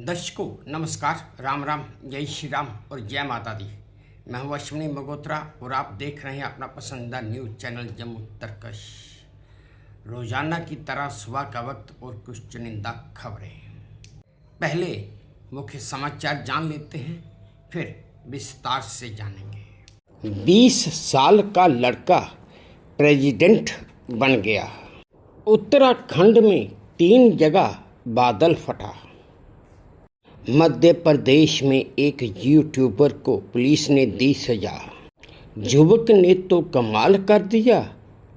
दर्शकों नमस्कार, राम राम, जय श्री राम और जय माता दी। मैं हूं अश्विनी मगोत्रा और आप देख रहे हैं अपना पसंदीदा न्यूज़ चैनल जम्मू तरकश। रोजाना की तरह सुबह का वक्त और कुछ चुनिंदा खबरें। पहले मुख्य समाचार जान लेते हैं, फिर विस्तार से जानेंगे। 20 साल का लड़का प्रेसिडेंट बन गया। उत्तराखंड में 3 जगह बादल फटा। मध्य प्रदेश में एक यूट्यूबर को पुलिस ने दी सजा। युवक ने तो कमाल कर दिया,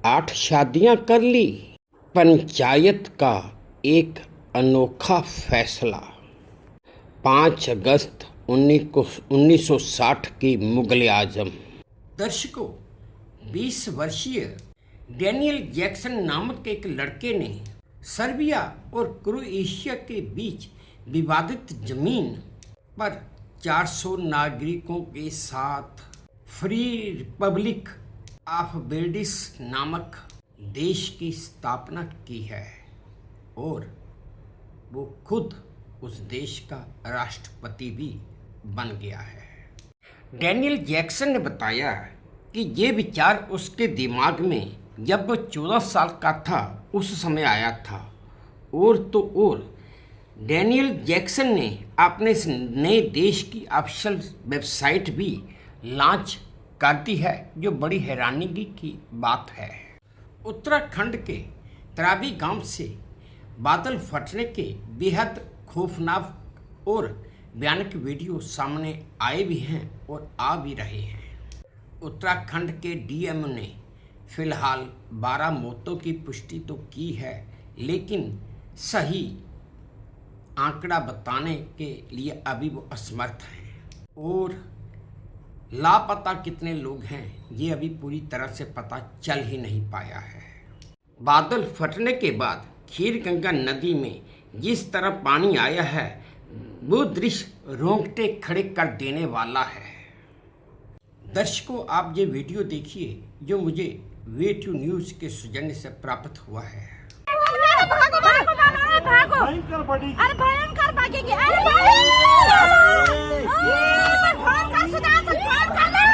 8 शादियां कर ली। पंचायत का एक अनोखा फैसला। 5 अगस्त 1960 की मुगल आजम। दर्शकों, 20 वर्षीय डैनियल जैक्सन नामक एक लड़के ने सर्बिया और क्रोएशिया के बीच विवादित जमीन पर 400 नागरिकों के साथ फ्री रिपब्लिक ऑफ बेल्जियम नामक देश की स्थापना की है और वो खुद उस देश का राष्ट्रपति भी बन गया है। डैनियल जैक्सन ने बताया कि ये विचार उसके दिमाग में जब वो 14 साल का था उस समय आया था। और तो और डैनियल जैक्सन ने अपने इस नए देश की ऑफिशियल वेबसाइट भी लॉन्च कर दी है, जो बड़ी हैरानी की बात है। उत्तराखंड के तराबी गांव से बादल फटने के बेहद खौफनाक और भयानक वीडियो सामने आए भी हैं और आ भी रहे हैं। उत्तराखंड के डीएम ने फिलहाल 12 मौतों की पुष्टि तो की है, लेकिन सही आंकड़ा बताने के लिए अभी वो असमर्थ हैं और लापता कितने लोग हैं ये अभी पूरी तरह से पता चल ही नहीं पाया है। बादल फटने के बाद खीरगंगा नदी में जिस तरह पानी आया है वो दृश्य रोंगटे खड़े कर देने वाला है। दर्शकों, आप ये वीडियो देखिए जो मुझे वे2 न्यूज़ के सौजन्य से प्राप्त हुआ है। भागो भागो भागो, अरे भयंकर भागेगी, अरे फोन कर, सुधा से फोन कर ले,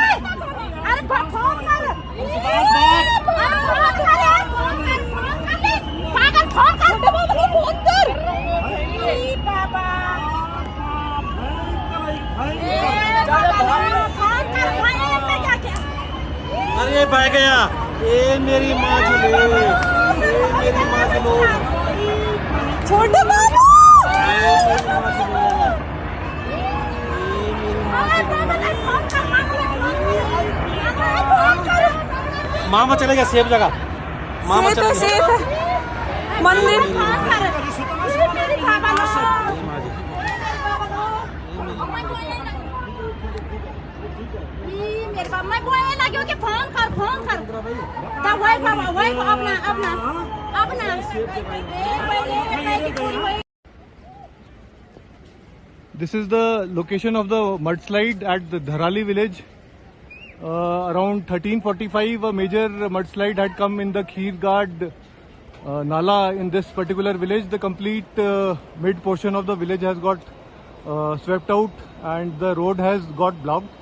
अरे फोन कर, पागल फोन कर, बाबा अरे भाग गया, ये मेरी माँ मेरी माँ छोटे बाबू मामा चले गया सेफ जगह। मामा चले गया सेफ है मंदिर। मैं बोलने लगी हूँ कि फोन कर तब वही अपना This is the location of the mudslide at the Dharali village. Around 13:45, a major mudslide had come in the Kheergad Nala in this particular village. The complete mid portion of the village has got swept out and the road has got blocked.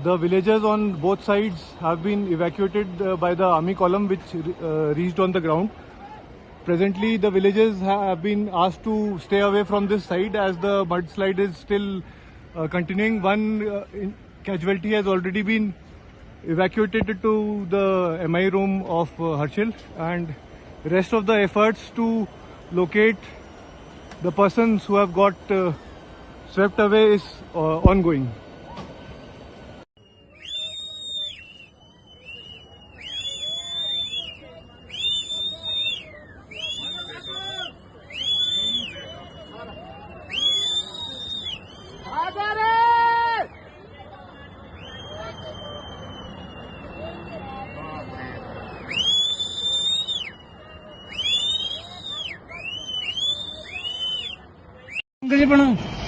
The villagers on both sides have been evacuated by the army column which reached on the ground. Presently, the villagers have been asked to stay away from this side as the mudslide is still continuing. One casualty has already been evacuated to the MI room of Harshil, and rest of the efforts to locate the persons who have got swept away is ongoing.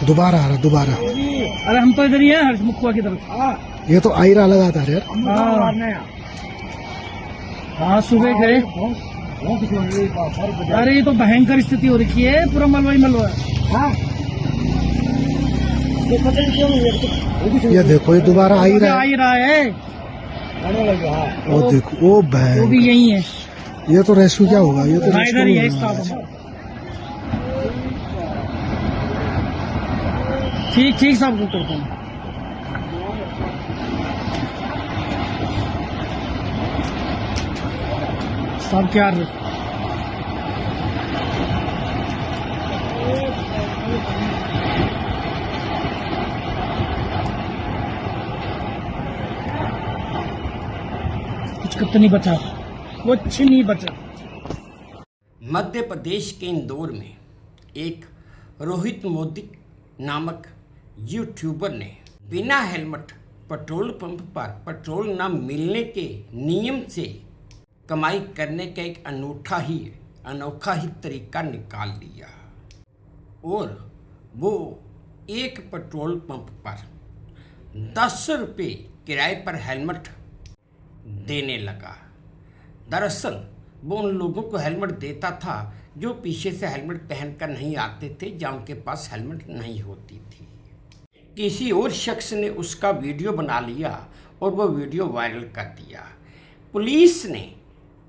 दोबारा आ रहा। अरे हम तो इधर ही है, हर्षमुखुआ की तरफ। ये तो आ ही रहा लगातार यार। हाँ सुबह गए। अरे ये तो भयंकर स्थिति हो रखी है, पूरा मलबा ही मलबा है। ये देखो ये दोबारा आ ही रहा आ है। ही रहा है। वो देखो वो वो भी भैं यही है, ये तो रेस्क्यू क्या होगा, ये तो राइडर ही है रेस्क्यू इसका। ठीक ठीक सब कुछ करता हूँ। सब क्या कुछ नहीं बचा, कुछ नहीं बचा। मध्य प्रदेश के इंदौर में एक रोहित मोदी नामक यूट्यूबर ने बिना हेलमेट पेट्रोल पंप पर पेट्रोल न मिलने के नियम से कमाई करने का एक अनोखा ही तरीका निकाल लिया और वो एक पेट्रोल पंप पर 10 रुपये किराए पर हेलमेट देने लगा। दरअसल वो उन लोगों को हेलमेट देता था जो पीछे से हेलमेट पहनकर नहीं आते थे या उनके पास हेलमेट नहीं होती थी। किसी और शख्स ने उसका वीडियो बना लिया और वो वीडियो वायरल कर दिया। पुलिस ने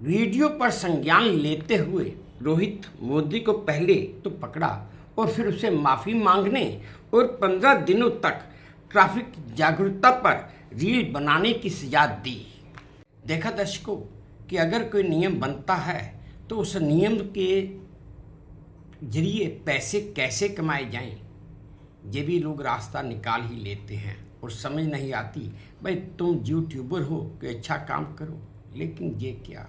वीडियो पर संज्ञान लेते हुए रोहित मोदी को पहले तो पकड़ा और फिर उसे माफ़ी मांगने और 15 दिनों तक ट्रैफिक जागरूकता पर रील बनाने की सजा दी। देखा दर्शकों कि अगर कोई नियम बनता है तो उस नियम के जरिए पैसे कैसे कमाए जाएं, ये भी लोग रास्ता निकाल ही लेते हैं और समझ नहीं आती। भाई तुम यूट्यूबर हो कि अच्छा काम करो, लेकिन ये क्या।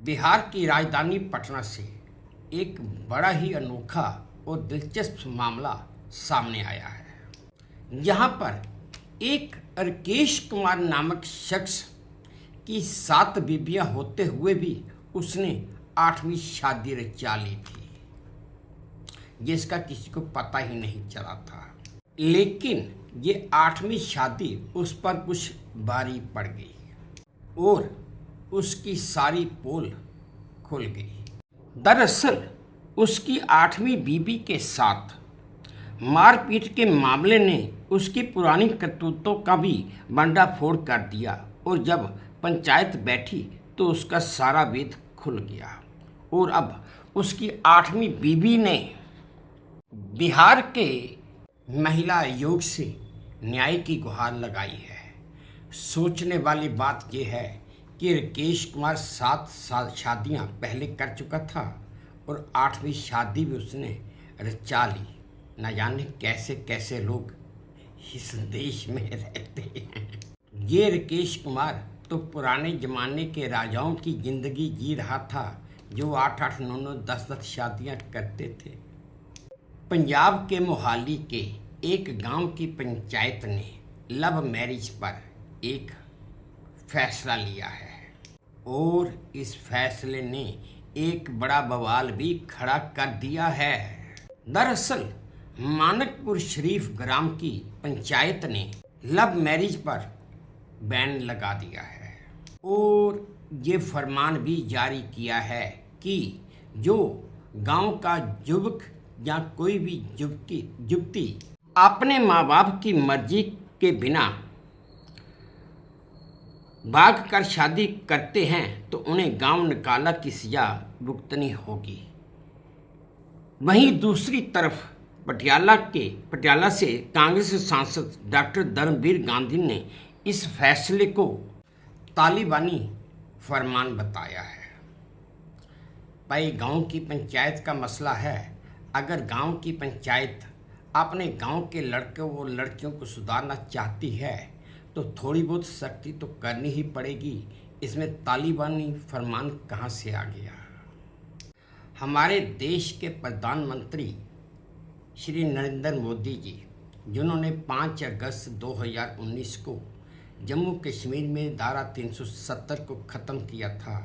बिहार की राजधानी पटना से एक बड़ा ही अनोखा और दिलचस्प मामला सामने आया है, जहां पर एक राकेश कुमार नामक शख्स की 7 बीबियां होते हुए भी उसने 8वीं शादी रचा ली थी, जिसका किसी को पता ही नहीं चला था। लेकिन ये 8वीं शादी उस पर कुछ भारी पड़ गई और उसकी सारी पोल खुल गई। दरअसल उसकी 8वीं बीबी के साथ मारपीट के मामले ने उसकी पुरानी करतूतों का भी भंडाफोड़ कर दिया और जब पंचायत बैठी तो उसका सारा वेद खुल गया और अब उसकी 8वीं बीबी ने बिहार के महिला आयोग से न्याय की गुहार लगाई है। सोचने वाली बात यह है कि राकेश कुमार 7 शादियां पहले कर चुका था और 8वीं शादी भी उसने रचा ली। न जाने कैसे कैसे लोग इस देश में रहते हैं। ये राकेश कुमार तो पुराने ज़माने के राजाओं की ज़िंदगी जी रहा था, जो 8-8, 9-9, 10-10 शादियाँ करते थे। पंजाब के मोहाली के एक गांव की पंचायत ने लव मैरिज पर एक फैसला लिया है और इस फैसले ने एक बड़ा बवाल भी खड़ा कर दिया है। दरअसल मानकपुर शरीफ ग्राम की पंचायत ने लव मैरिज पर बैन लगा दिया है और ये फरमान भी जारी किया है कि जो गांव का युवक या कोई भी युवती अपने माँ बाप की मर्जी के बिना भाग कर शादी करते हैं तो उन्हें गांव निकाला की सजा भुगतनी होगी। वहीं दूसरी तरफ पटियाला से कांग्रेस सांसद डॉक्टर धर्मवीर गांधी ने इस फैसले को तालिबानी फरमान बताया है। भाई गांव की पंचायत का मसला है। अगर गांव की पंचायत अपने गांव के लड़कों व लड़कियों को सुधारना चाहती है तो थोड़ी बहुत सख्ती तो करनी ही पड़ेगी। इसमें तालिबानी फरमान कहाँ से आ गया। हमारे देश के प्रधानमंत्री श्री नरेंद्र मोदी जी, जिन्होंने 5 अगस्त 2019 को जम्मू कश्मीर में धारा 370 को ख़त्म किया था,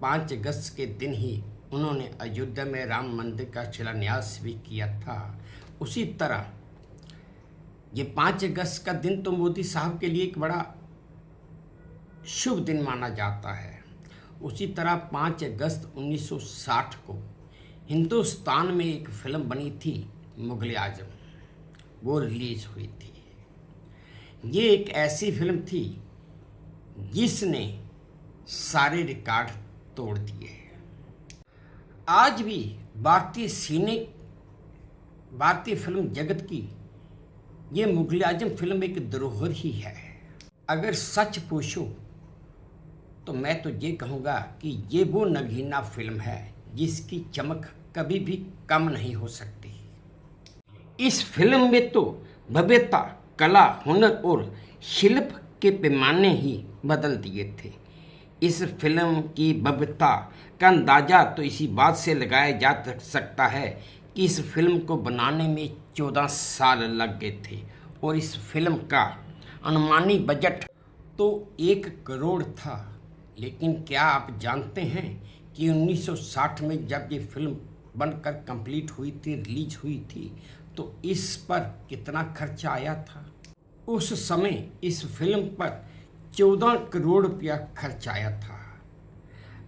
5 अगस्त के दिन ही उन्होंने अयोध्या में राम मंदिर का शिलान्यास भी किया था। उसी तरह ये 5 अगस्त का दिन तो मोदी साहब के लिए एक बड़ा शुभ दिन माना जाता है। उसी तरह 5 अगस्त 1960 को हिंदुस्तान में एक फिल्म बनी थी मुगल आजम, वो रिलीज हुई थी। ये एक ऐसी फिल्म थी जिसने सारे रिकॉर्ड तोड़ दिए। आज भी भारतीय फिल्म जगत की ये मुगल आजम फिल्म एक धरोहर ही है। अगर सच पूछो तो मैं तो ये कहूँगा कि ये वो नगीना फिल्म है जिसकी चमक कभी भी कम नहीं हो सकती। इस फिल्म में तो भव्यता, कला, हुनर और शिल्प के पैमाने ही बदल दिए थे। इस फिल्म की भव्यता का अंदाज़ा तो इसी बात से लगाया जा सकता है कि इस फिल्म को बनाने में 14 साल लग गए थे और इस फिल्म का अनुमानी बजट तो 1 करोड़ था। लेकिन क्या आप जानते हैं कि 1960 में जब ये फिल्म बनकर कंप्लीट हुई थी, रिलीज हुई थी, तो इस पर कितना खर्चा आया था? उस समय इस फिल्म पर 14 करोड़ रुपया खर्च आया था।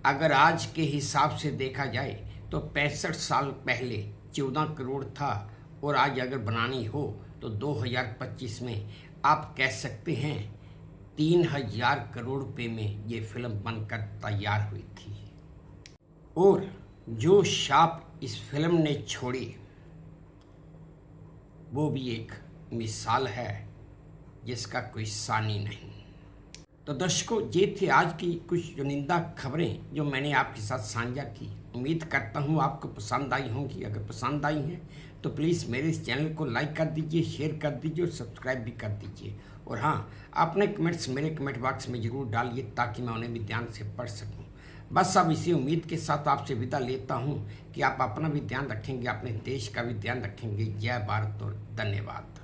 अगर आज के हिसाब से देखा जाए तो 65 साल पहले 14 करोड़ था और आज अगर बनानी हो तो 2025 में आप कह सकते हैं 3000 करोड़ रुपए में ये फिल्म बनकर तैयार हुई थी। और जो छाप इस फिल्म ने छोड़ी वो भी एक मिसाल है जिसका कोई सानी नहीं। तो दर्शकों, ये थे आज की कुछ चुनिंदा खबरें जो मैंने आपके साथ साझा की। उम्मीद करता हूँ आपको पसंद आई होंगी। अगर पसंद आई हैं तो प्लीज़ मेरे इस चैनल को लाइक कर दीजिए, शेयर कर दीजिए और सब्सक्राइब भी कर दीजिए। और हाँ, अपने कमेंट्स मेरे कमेंट बॉक्स में ज़रूर डालिए ताकि मैं उन्हें भी ध्यान से पढ़ सकूँ। बस अब इसी उम्मीद के साथ आपसे विदा लेता हूँ कि आप अपना भी ध्यान रखेंगे, अपने देश का भी ध्यान रखेंगे। जय भारत और धन्यवाद।